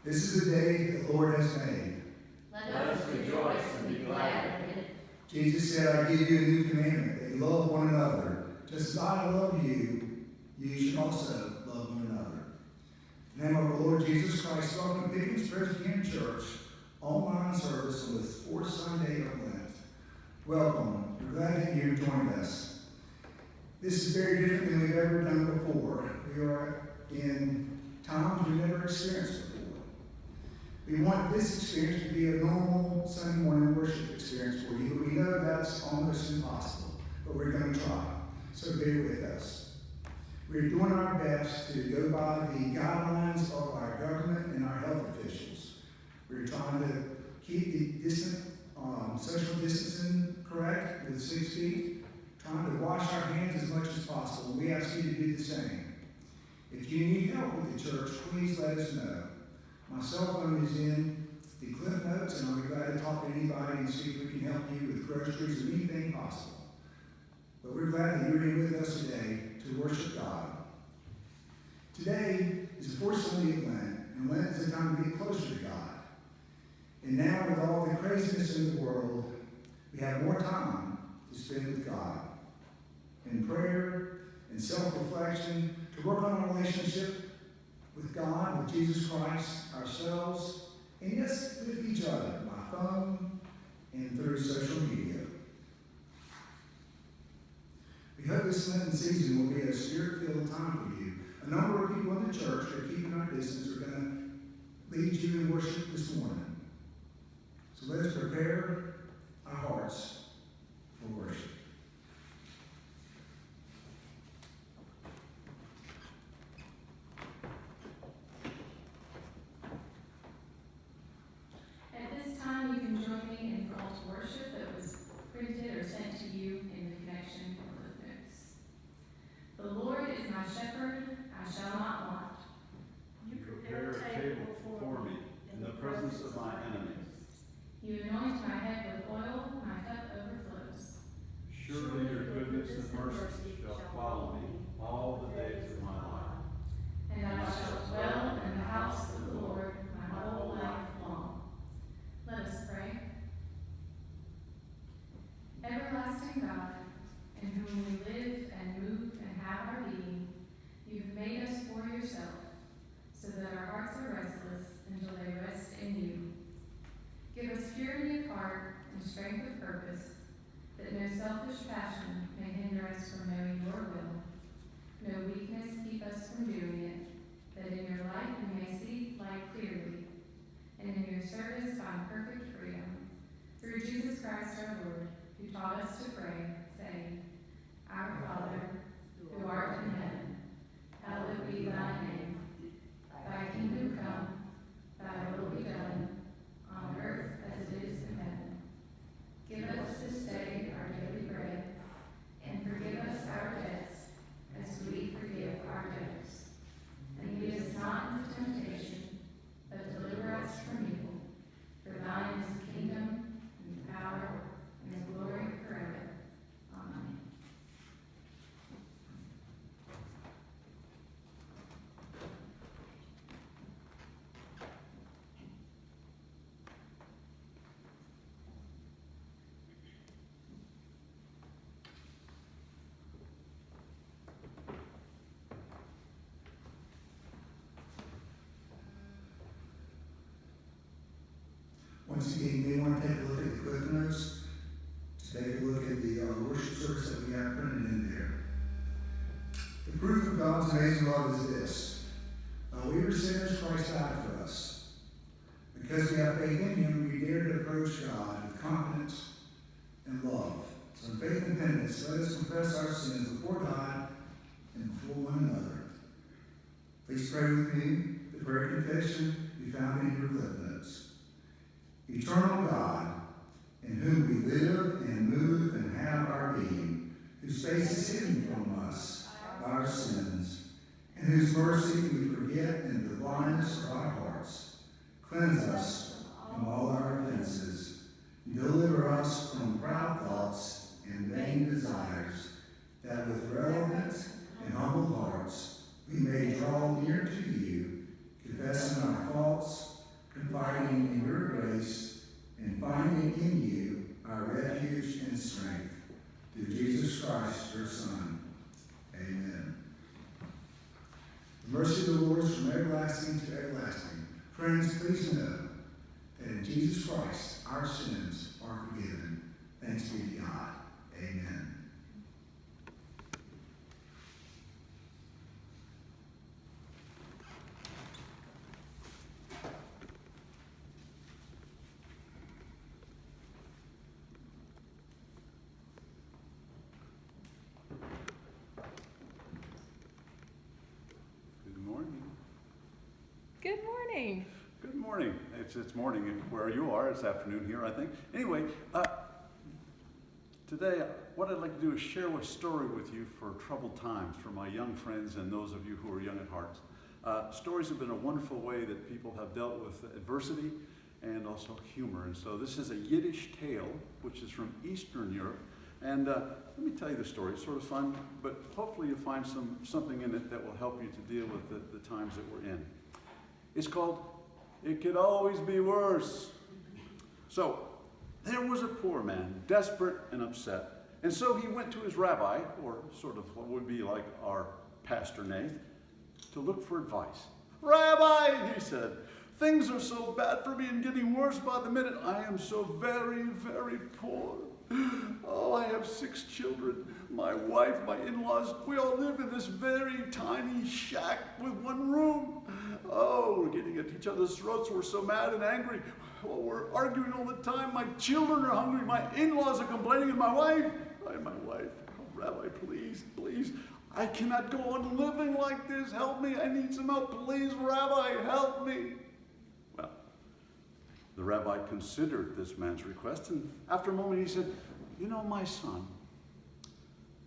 This is the day the Lord has made. Let us rejoice and be glad in it. Jesus said, I give you a new commandment, that you love one another. Just as I love you, you should also love one another. In the name of our Lord Jesus Christ, welcome to Pickens Presbyterian Church online service on this fourth Sunday of Lent. Welcome. We're glad that you joined us. This is very different than we've ever done before. We are in times we've never experienced before. We want this experience to be a normal Sunday morning worship experience for you, but we know that's almost impossible. But we're going to try. So bear with us. We're doing our best to go by the guidelines of our government and our health officials. We're trying to keep the social distancing correct with 6 feet, trying to wash our hands as much as possible. We ask you to do the same. If you need help with the church, please let us know. My cell phone is in the Cliffnotes, and I'll be glad to talk to anybody and see if we can help you with groceries or anything possible. But we're glad that you're here with us today to worship God. Today is the fourth Sunday of Lent, and Lent is a time to get closer to God. And now, with all the craziness in the world, we have more time to spend with God in prayer and self-reflection, to work on our relationship with God, with Jesus Christ, ourselves, and yes, with each other, by phone and through social media. We hope this Lenten season will be a spirit-filled time for you. A number of people in the church who are keeping our distance are going to lead you in worship this morning. So let us prepare our hearts for worship. At this time, you can join me in the call to worship that was printed or sent to you in the connection Cliffnotes. The Lord is my shepherd, I shall not want. You prepare a table before me in the presence of my enemies. You anoint my head with oil, my cup overflows. Surely your goodness and mercy shall follow me all the days of my life. And I shall dwell in the house of the Lord my whole life long. Let us pray. Everlasting God, in whom we live and move and have our being, you have made us for yourself, so that our hearts are restless until they rest in you. Give us purity of heart and strength of purpose, that no selfish passion may hinder us from knowing your will. No weakness keep us from doing it, that in your light we may see light clearly, and in your service find perfect freedom. Through Jesus Christ our Lord, who taught us to pray, saying, Our Father, who art in heaven, hallowed be thy name. Thy kingdom come, thy will be done, on earth as it is in heaven. Give us this day our daily bread, and forgive us our debts, as we forgive our debtors. And lead us not into temptation, but deliver us from evil. For thine is the kingdom, and the power, and the glory forever. Amen. Once again, you may want to take a look at the Cliffnotes, to take a look at the worship service that we have printed in there. The proof of God's amazing love is this. We were sinners, Christ died for us. Because we have faith in him, we dare to approach God with confidence and love. So in faith and penitence, let us confess our sins before God and before one another. Please pray with me the prayer confession you found in your Cliffnotes. Eternal God, in whom we live and move and have our being, whose face is hidden from us by our sins, and whose mercy we forget in the blindness of our hearts. Cleanse us from all our offenses, and deliver us from proud thoughts and vain desires, that with relevant and humble hearts we may draw near to you, confessing our faults yours from everlasting to everlasting. Friends, please know that in Jesus Christ, our sins are forgiven. Thanks be to God. Amen. Good morning. Good morning. It's morning where you are. It's afternoon here, I think. Anyway, today what I'd like to do is share a story with you for troubled times, for my young friends and those of you who are young at heart. Stories have been a wonderful way that people have dealt with adversity and also humor. And so this is a Yiddish tale, which is from Eastern Europe. And let me tell you the story. It's sort of fun, but hopefully you'll find something in it that will help you to deal with the times that we're in. It's called, It Could Always Be Worse. So, there was a poor man, desperate and upset. And so he went to his rabbi, or sort of what would be like our Pastor Nath, to look for advice. Rabbi, he said, things are so bad for me and getting worse by the minute. I am so very, very poor. Oh, I have 6 children. My wife, my in-laws, we all live in this very tiny shack with 1 room. Oh, we're getting at each other's throats. We're so mad and angry. Oh, we're arguing all the time. My children are hungry. My in-laws are complaining. And my wife, oh, Rabbi, please, please. I cannot go on living like this. Help me. I need some help. Please, Rabbi, help me. Well, the rabbi considered this man's request, and after a moment he said, you know, my son,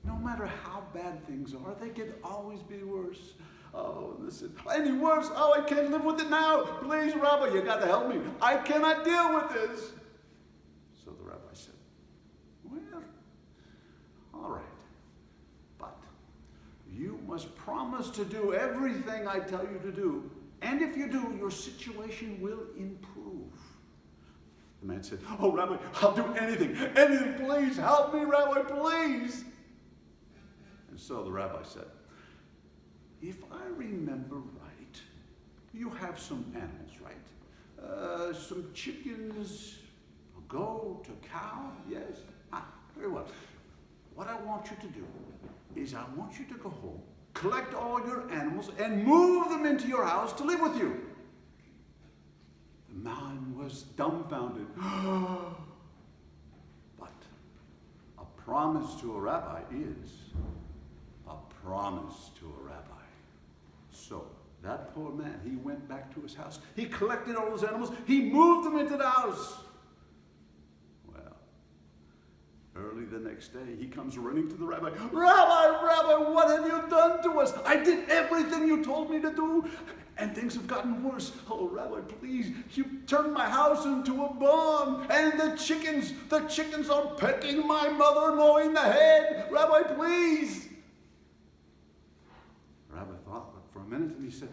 no matter how bad things are, they could always be worse. Oh, listen, any worse? Oh, I can't live with it now. Please, Rabbi, you got to help me. I cannot deal with this. So the rabbi said, well, all right, but you must promise to do everything I tell you to do, and if you do, your situation will improve. The man said, oh, Rabbi, I'll do anything, please, help me, Rabbi, please. And so the rabbi said, if I remember right, you have some animals, right? Some chickens, a goat, a cow, yes? Very well. What I want you to do is I want you to go home, collect all your animals, and move them into your house to live with you. The man was dumbfounded. But a promise to a rabbi is a promise to a rabbi. So that poor man, he went back to his house. He collected all those animals. He moved them into the house. Well, early the next day, he comes running to the rabbi. Rabbi, what have you done to us? I did everything you told me to do, and things have gotten worse. Oh, Rabbi, please, you turned my house into a barn, and the chickens are pecking my mother-in-law in the head. Rabbi, please. The rabbi thought for a minute, and he said,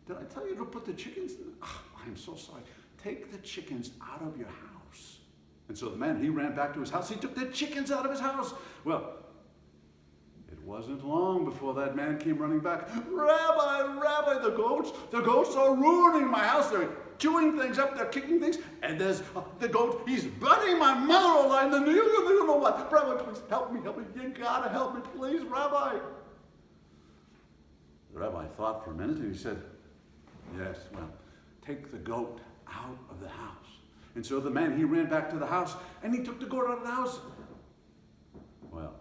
did I tell you to put the chickens in? Oh, I'm so sorry. Take the chickens out of your house. And so the man, he ran back to his house. He took the chickens out of his house. Well, it wasn't long before that man came running back. Rabbi, the goats are ruining my house. They're chewing things up, they're kicking things, and there's the goat, he's butting my mother-in-law, and you know what? Rabbi, please help me. You gotta help me, please, Rabbi. The rabbi thought for a minute, and he said, yes, well, take the goat out of the house. And so the man, he ran back to the house, and he took the goat out of the house. Well,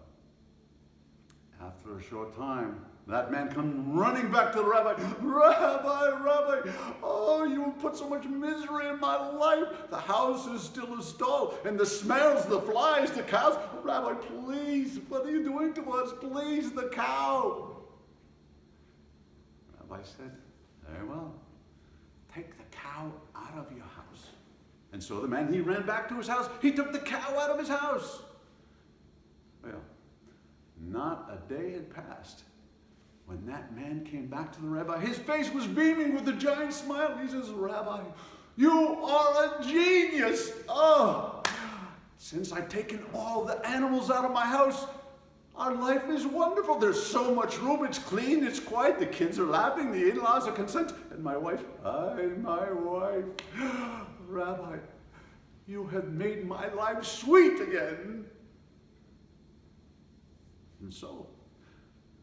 after a short time, that man comes running back to the rabbi. Rabbi, oh, you put so much misery in my life. The house is still a stall, and the smells, the flies, the cows. Rabbi, please, what are you doing to us? Please, the cow. The rabbi said, very well, take the cow out of your house. And so the man, he ran back to his house. He took the cow out of his house. Well, not a day had passed when that man came back to the rabbi. His face was beaming with a giant smile. He says, Rabbi, you are a genius. Oh, since I've taken all the animals out of my house, Our life is wonderful. There's so much room. It's clean. It's quiet. The kids are laughing. The in-laws are content. And my wife, Rabbi, you have made my life sweet again. And so,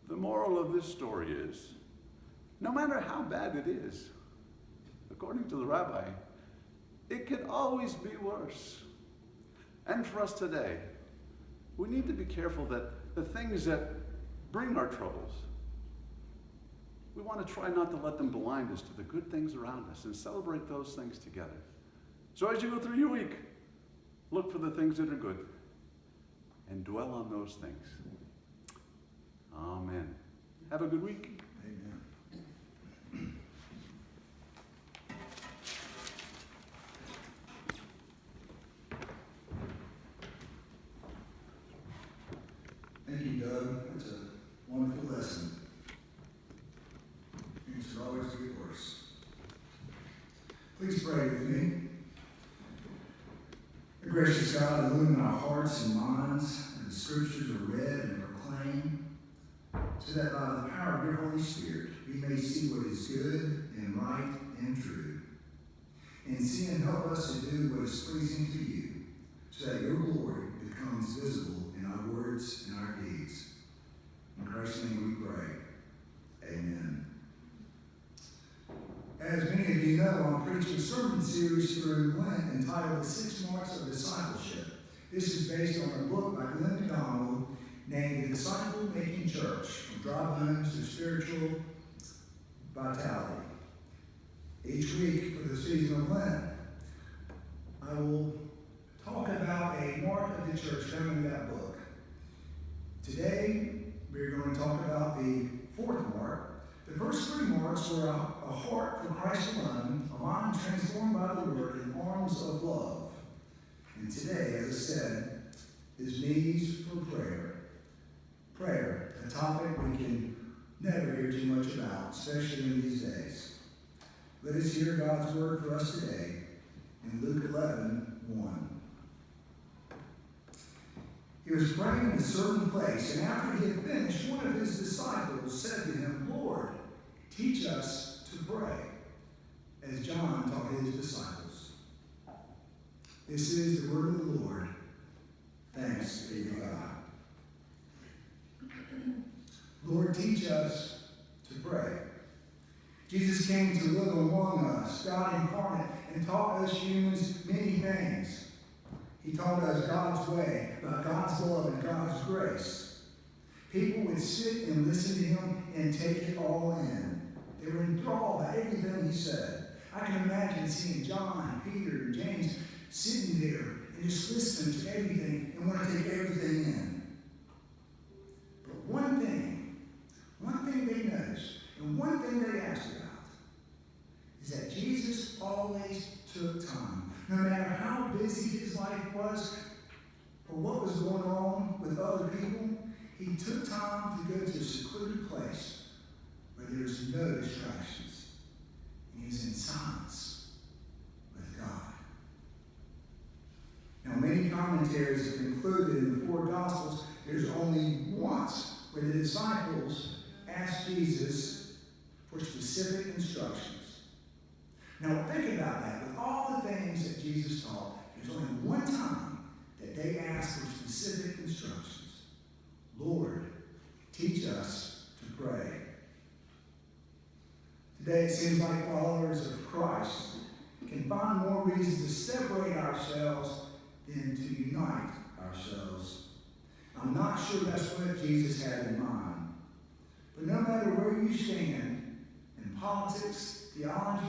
the moral of this story is, no matter how bad it is, according to the rabbi, it could always be worse. And for us today, we need to be careful that the things that bring our troubles, we want to try not to let them blind us to the good things around us and celebrate those things together. So as you go through your week, look for the things that are good and dwell on those things. Amen. Have a good week. Amen. Thank you, Doug. That's a wonderful lesson. Things should always get worse. Please pray with me. Gracious God, illumine our hearts and minds, and the scriptures are read and proclaimed, so that by the power of your Holy Spirit we may see what is good and right and true. And see and help us to do what is pleasing to you, so that your glory becomes visible in our words and our deeds. In Christ's name we pray. Amen. As many of you know, I'm preaching a sermon series through Lent entitled The 6 Marks of Discipleship. This is based on a book by Glenn McDonald named The Disciple Making Church, From Dry Bones to Spiritual Vitality. Each week for the season of Lent, I will talk about a mark of the church found in that book. Today, we're going to talk about the 4th mark. The first 3 marks were a heart for Christ alone, a mind transformed by the Word, and arms of love. And today, as I said, is knees for prayer. Prayer, a topic we can never hear too much about, especially in these days. Let us hear God's word for us today in Luke 11:1. He was praying in a certain place, and after he had finished, one of his disciples said to him, Lord, teach us to pray, as John taught his disciples. This is the word of the Lord. Thanks be to God. Lord, teach us to pray. Jesus came to live among us, God incarnate, and taught us humans many things. He taught us God's way, about God's love and God's grace. People would sit and listen to him and take it all in. They were enthralled by everything he said. I can imagine seeing John, Peter, and James sitting there and just listening to everything and want to take everything in. But one thing they noticed, and one thing they asked about, is that Jesus always took time. No matter how busy his life was, or what was going on with other people, he took time to go to a secluded place where there's no distractions. And he's in silence with God. Now, many commentaries have concluded in the 4 Gospels there's only once where the disciples asked Jesus for specific instructions. Now, think about that. With all the things that Jesus taught, there's only one time that they asked for specific instructions. Lord, teach us to pray. Today, it seems like followers of Christ can find more reasons to separate ourselves than to unite ourselves. I'm not sure that's what Jesus had in mind. But no matter where you stand in politics, theology,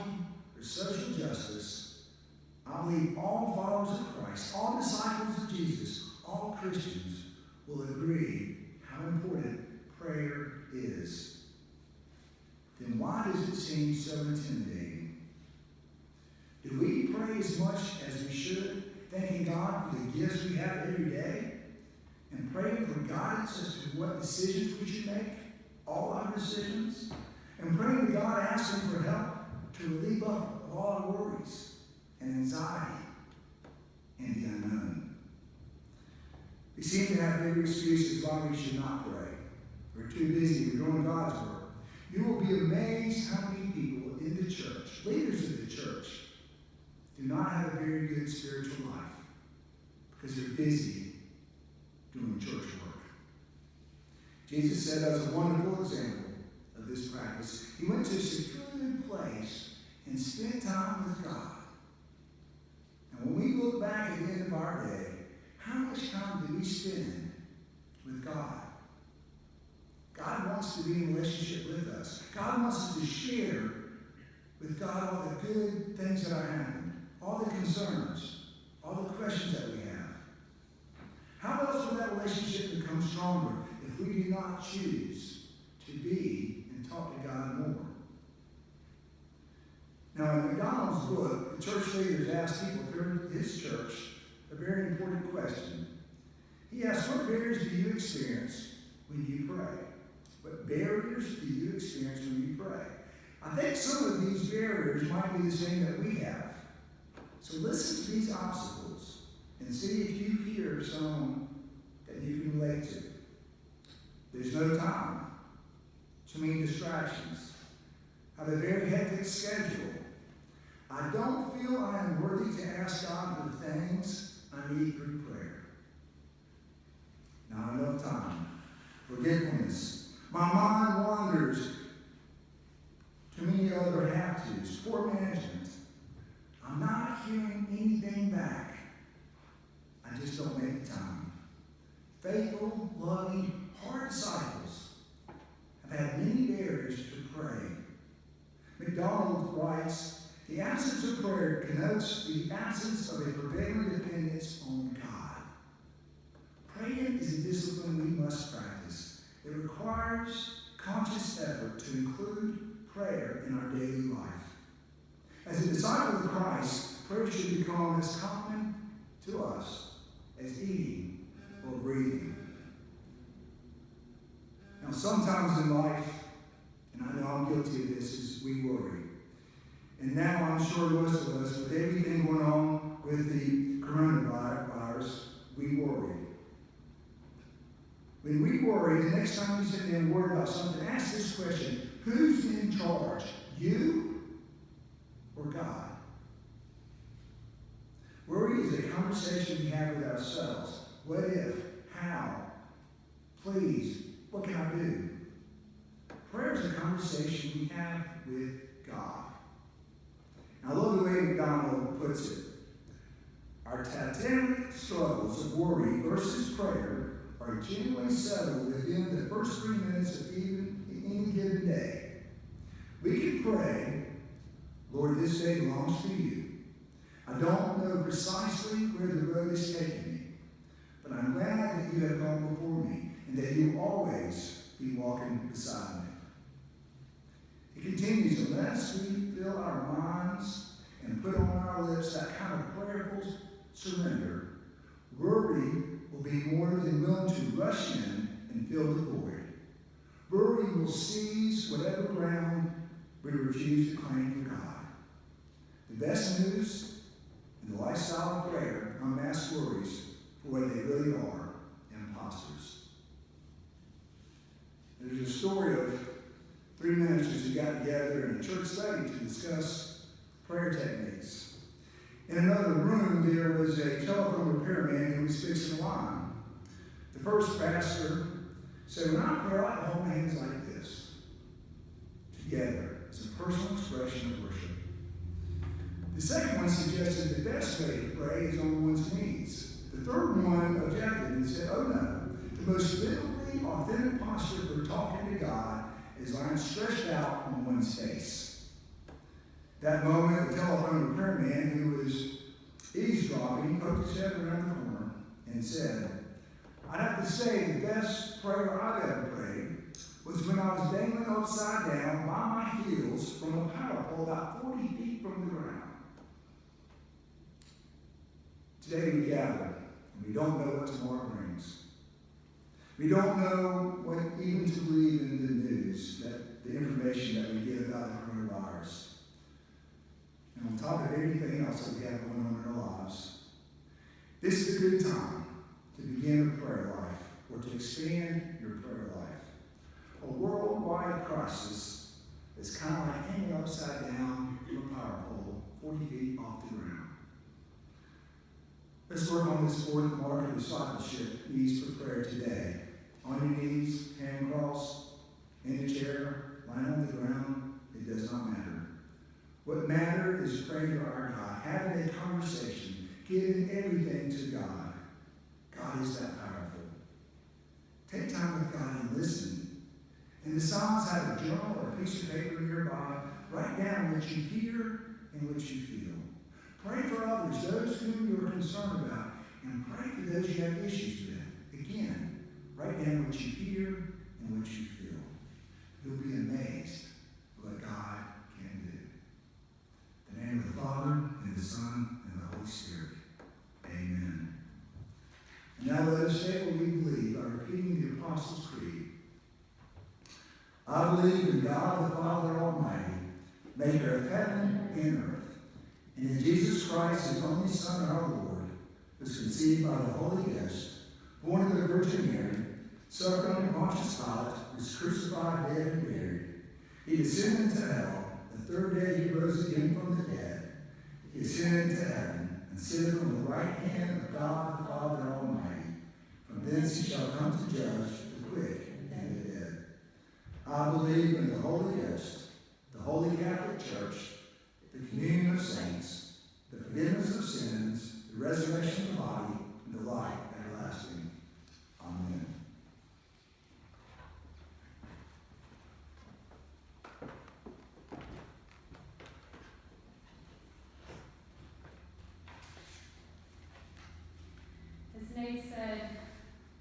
or social justice, I believe all followers of Christ, all disciples of Jesus, all Christians will agree how important prayer is. Then why does it seem so intimidating? Do we pray as much as we should, thanking God for the gifts we have every day, and praying for guidance as to what decisions we should make, all our decisions, and praying to God, asking for help to relieve us of all our worries and anxiety and the unknown? We seem to have every excuse as why we should not pray. We're too busy. We're doing God's work. You will be amazed how many people in the church, leaders of the church, do not have a very good spiritual life because they're busy doing church work. Jesus said as a wonderful example of this practice, he went to a secluded place and spent time with God. And when we look back at the end of our day, how much time do we spend with God? God wants to be in relationship with us. God wants us to share with God all the good things that are happening, all the concerns, all the questions that we have. How else will that relationship become stronger if we do not choose to be and talk to God more? Now, in McDonald's book, the church leaders asked people through his church a very important question. He asked, what barriers do you experience when you pray? What barriers do you experience when you pray? I think some of these barriers might be the same that we have. So listen to these obstacles and see if you hear some that you can relate to. There's no time. Too many distractions. I have a very hectic schedule. I don't feel I am worthy to ask God for things I need through prayer. Not enough time. Forgetfulness. My mind wanders. Too many other have-tos. Poor management. I'm not hearing anything back. I just don't make the time. Faithful, loving, hard disciples have had many barriers to pray. MacDonald writes, the absence of prayer connotes the absence of a prevailing dependence on God. Praying is a discipline we must practice. It requires conscious effort to include prayer in our daily life. As a disciple of Christ, prayer should become as common to us as eating or breathing. Now, sometimes in life, and I know I'm guilty of this, is we worry. And now I'm sure most of us, with everything going on with the coronavirus, we worry. When we worry, the next time you sit there and worry about something, ask this question: who's in charge? You or God? Worry is a conversation we have with ourselves. What if? How? Please, what can I do? Prayer is a conversation we have with God. I love the way MacDonald puts it. Our titanic struggles of worry versus prayer are generally settled within the first 3 minutes of any given day. We can pray, Lord, this day belongs to you. I don't know precisely where the road is taking me, but I'm glad that you have gone before me and that you will always be walking beside me. It continues, unless we fill our minds and put on our lips that kind of prayerful surrender, worry will be more than willing to rush in and fill the void. Worry will seize whatever ground we refuse to claim for God. The best news in the lifestyle of prayer unmasks worries for what they really are: imposters. There's a story of 3 ministers who got together in a church study to discuss prayer techniques. In another room, there was a telephone repairman who was fixing a line. The first pastor said, when I pray, I hold my hands like this, together. It's a personal expression of worship. The second one suggested the best way to pray is on one's knees. The third one objected and said, oh no, the most biblically authentic posture for talking to God is lying stretched out on one's face. That moment, the telephone repairman who was eavesdropping poked his head around the corner and said, I'd have to say the best prayer I've ever prayed was when I was dangling upside down by my heels from a power pole about 40 feet from the ground. Today we gather, and we don't know what tomorrow brings. We don't know what even to believe in the news, that the information that we get about the coronavirus. And on top of everything else that we have going on in our lives, this is a good time to begin a prayer life or to expand your prayer life. A worldwide crisis is kind of like hanging upside down from a power pole 40 feet off the ground. Let's work on this fourth mark of discipleship, knees for prayer today. On your knees, hand crossed, in a chair, lying on the ground, it does not matter. What matters is praying to our God, having a conversation, giving everything to God. God is that powerful. Take time with God and listen. In the Psalms, have a journal or a piece of paper nearby. Write down what you hear and what you feel. Pray for others, those whom you are concerned about, and pray for those you have issues with. Again, write down what you hear and what you feel. You'll be amazed at what God can do. In the name of the Father, and the Son, and the Holy Spirit. Amen. And now let us say what we believe by repeating the Apostles' Creed. I believe in God the Father Almighty, maker of heaven and earth, and in Jesus Christ, his only Son, our Lord, who was conceived by the Holy Ghost, born of the Virgin Mary, suffered under Pontius Pilate, was crucified, dead, and buried. He descended into hell. The third day he rose again from the dead. He ascended into heaven, and sitteth on the right hand of God the Father Almighty. From thence he shall come to judge the quick and the dead. I believe in the Holy Ghost, the Holy Catholic Church, the communion of saints, the forgiveness of sins, the resurrection of the body, and the life everlasting. Amen. As Nate said,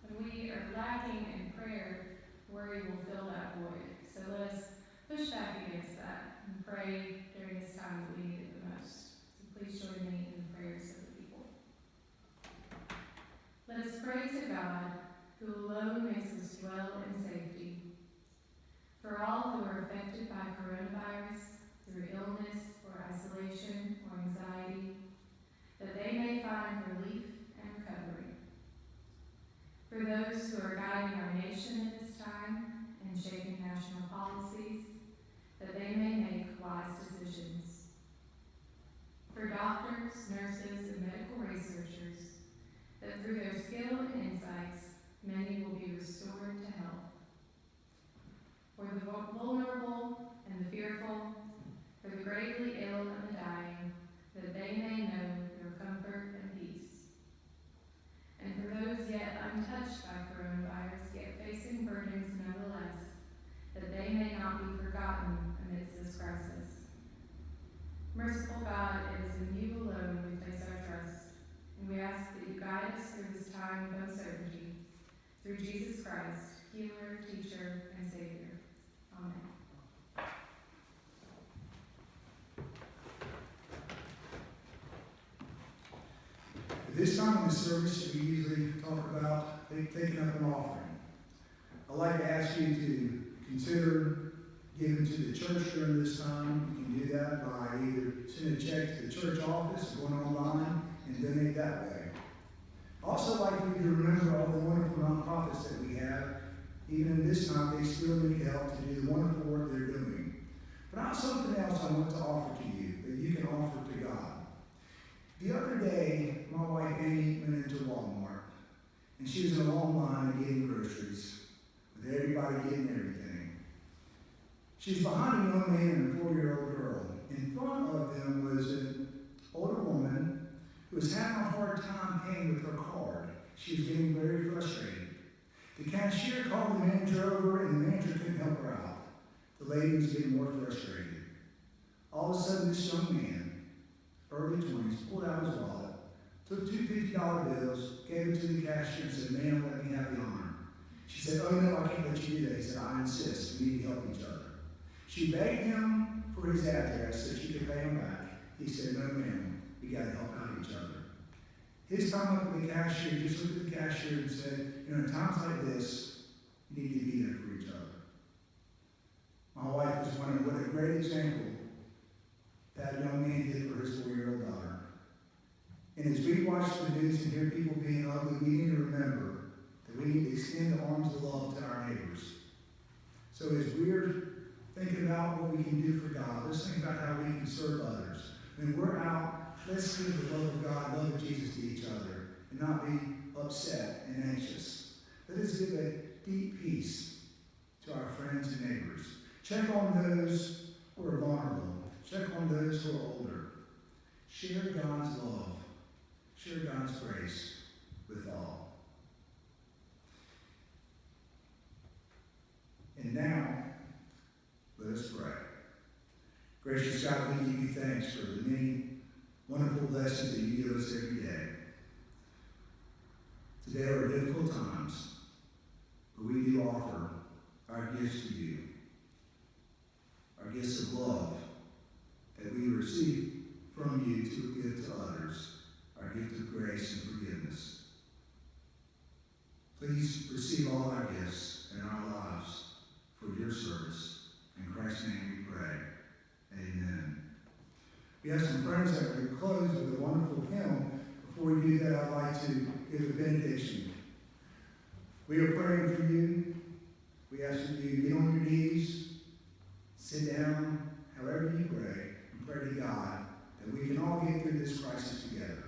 when we are lacking in prayer, worry will fill that void. So let us push back against that and pray during this time that we need it the most. So please join me in the prayers of the people. Let us pray to God, who alone makes us dwell in safety. For all who are affected by coronavirus through illness or isolation or anxiety, that they may find relief and recovery. For those who are guiding our nation at this time and shaping national policies, that they may make wise decisions. For doctors, nurses, and medical researchers, that through their skill and insights, many will be restored to health. For the vulnerable and the fearful, for the gravely ill and the dying, that they may know your comfort and peace. And for those yet untouched by coronavirus, yet facing burdens nonetheless, that they may not be forgotten amidst this crisis. Merciful God, it is in you alone we place our trust, and we ask that you guide us through this time of uncertainty, through Jesus Christ, healer, teacher, and Savior. Amen. At this time in the service, we usually talk about taking up an offering. I'd like to ask you to consider giving to the church during this time. You can do that by either sending a check to the church office or going online and donate that way. Also, like you to remember all the wonderful nonprofits that we have. Even in this time, they still need help to do the wonderful work they're doing. But I have something else I want to offer to you that you can offer to God. The other day, my wife Amy went into Walmart, and she was in a long line getting groceries, with everybody getting everything. She's behind a young man and a 4-year-old girl. In front of them was an older woman who was having a hard time paying with her card. She was getting very frustrated. The cashier called the manager over, and the manager couldn't help her out. The lady was getting more frustrated. All of a sudden, this young man, early 20s, pulled out his wallet, took two $50 bills, gave it to the cashier, and said, "Ma'am, let me have the honor." She said, "Oh no, I can't let you do that." He said, "I insist. We need to help each other." She begged him for his address so she could pay him back. He said, "No, ma'am, we got to help out each other." His time up with the cashier, he just looked at the cashier and said, in times like this, you need to be there for each other. My wife was wondering what a great example that young man did for his 4-year-old daughter. And as we watch the news and hear people being ugly, we need to remember that we need to extend the arms of love to our neighbors. So as we're thinking about what we can do for God, let's think about how we can serve others. When we're out, let's give the love of God, love of Jesus to each other, and not be upset and anxious. Let us give a deep peace to our friends and neighbors. Check on those who are vulnerable. Check on those who are older. Share God's love. Share God's grace with all. And now, let us pray. Gracious God, we give you thanks for the many wonderful lessons that you give us every day. Today are difficult times, but we do offer our gifts to you, our gifts of love that we receive from you to give to others, our gift of grace and forgiveness. Please receive all our gifts and our lives for your service. In Christ's name we pray. Amen. We have some friends that will close with a wonderful hymn. Before we do that, I'd like to give a benediction. We are praying for you. We ask that you get on your knees, sit down, however you pray, and pray to God that we can all get through this crisis together.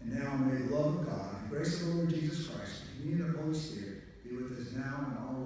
And now may the love of God, the grace of the Lord Jesus Christ, the communion of the Holy Spirit be with us now and always.